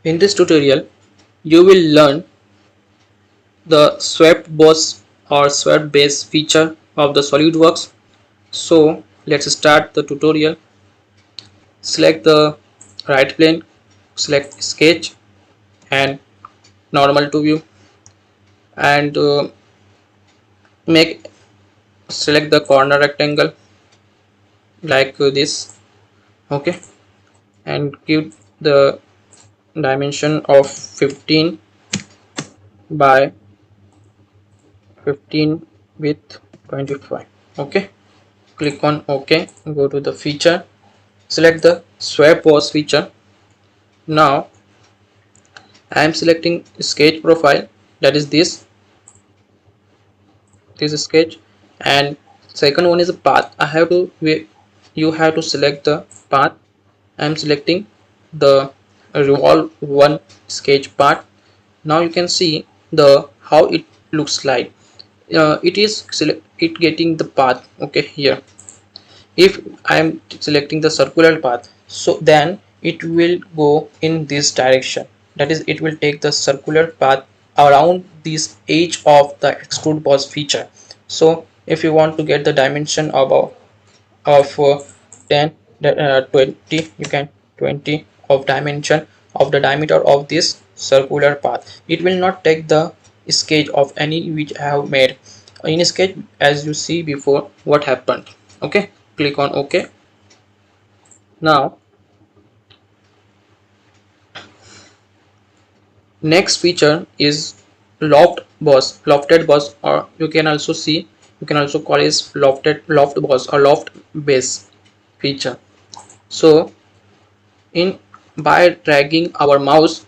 In this tutorial, you will learn the swept boss or swept base feature of the SolidWorks. So let's start the tutorial. Select the right plane, select sketch and normal to view, and make select the corner rectangle like this. Okay, and give the dimension of 15 by 15 with 25. Okay, click on OK, go to the feature, select the swap pose feature. Now I am selecting sketch profile, that is this sketch, and second one is a path. You have to select the path. I am selecting the revolve one sketch part. Now you can see the how it looks like. It getting the path. Okay, here if I am selecting the circular path, so then it will go in this direction, that is it will take the circular path around this edge of the extrude boss feature. So if you want to get the dimension of 10 20, you can 20 of dimension of the diameter of this circular path. It will not take the sketch of any which I have made in sketch, as you see before what happened. Okay, click on OK. Now next feature is lofted boss, or you can also call it loft boss or loft base feature. So in by dragging our mouse,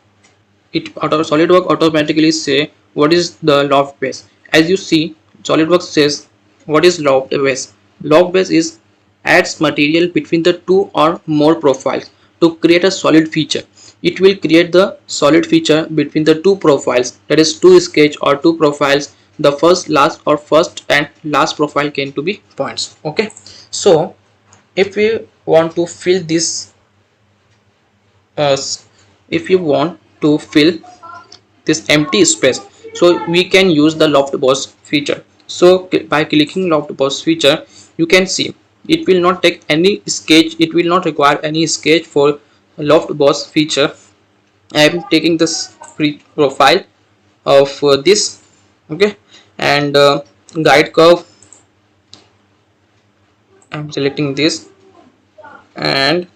SolidWorks automatically say what is the loft base. As you see, SolidWorks says what is loft base. Loft base is adds material between the two or more profiles to create a solid feature. It will create the solid feature between the two profiles, that is two sketch or two profiles. The first, last, or first and last profile can to be points. Okay, so if we want to fill this if you want to fill this empty space, so we can use the loft boss feature. So by clicking loft boss feature, you can see it will not take any sketch, it will not require any sketch for loft boss feature. I am taking this profile of this. Okay, and guide curve, I am selecting this, and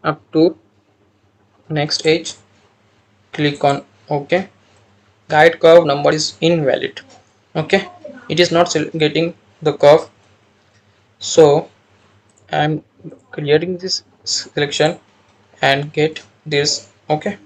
up to next edge, click on OK. Guide curve number is invalid. Okay, it is not getting the curve, so I'm clearing this selection and get this. Okay,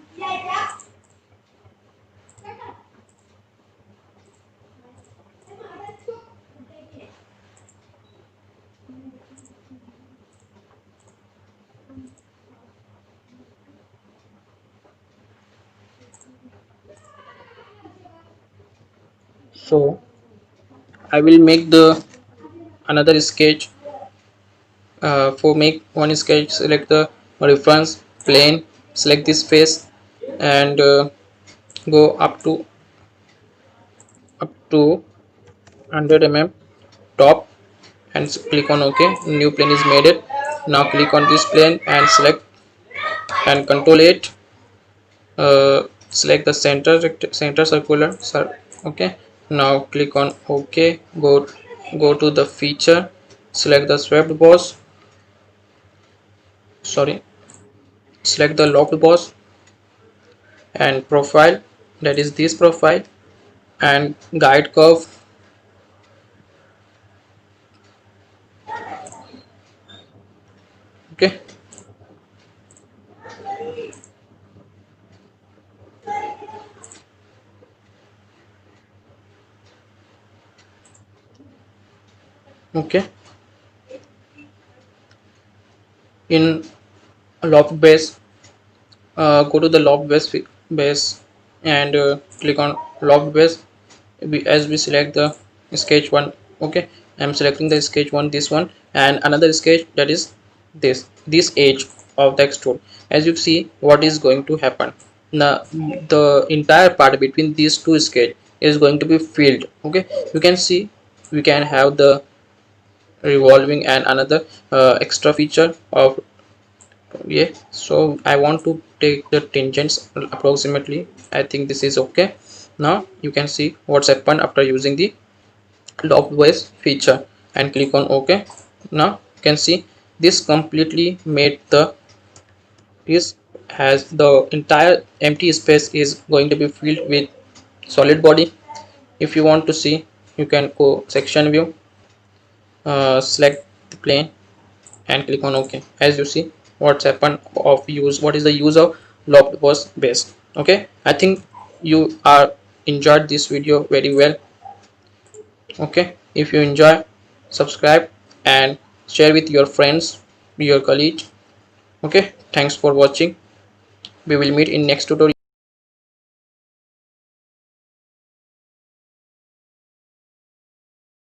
so I will make the another sketch. For make one sketch, select the reference plane, select this face, and go up to 100 mm top, and click on OK. New plane is made it. Now click on this plane and select and control 8. Select the center circular. Okay, now click on OK. Go to the feature, select the swept boss, select the locked boss and profile, that is this profile, and guide curve. Okay, okay, in loft base, go to the loft base and click on loft base. As we select the sketch one. Okay, I am selecting the sketch one, this one, and another sketch, that is this edge. of the extrude. As you see what is going to happen now, the entire part between these two sketch is going to be filled. Okay, you can see we can have the revolving and another extra feature of, yeah. So I want to take the tangents approximately. I think this is okay. Now you can see what's happened after using the loft ways feature and click on OK. Now you can see this completely made the is has the entire empty space is going to be filled with solid body. If you want to see, you can go section view, select the plane and click on OK. As you see what's happened of use, what is the use of loft was base. Okay, I think you are enjoyed this video very well. Okay, if you enjoy, subscribe and share with your friends, your colleagues. Okay, thanks for watching. We will meet in next tutorial.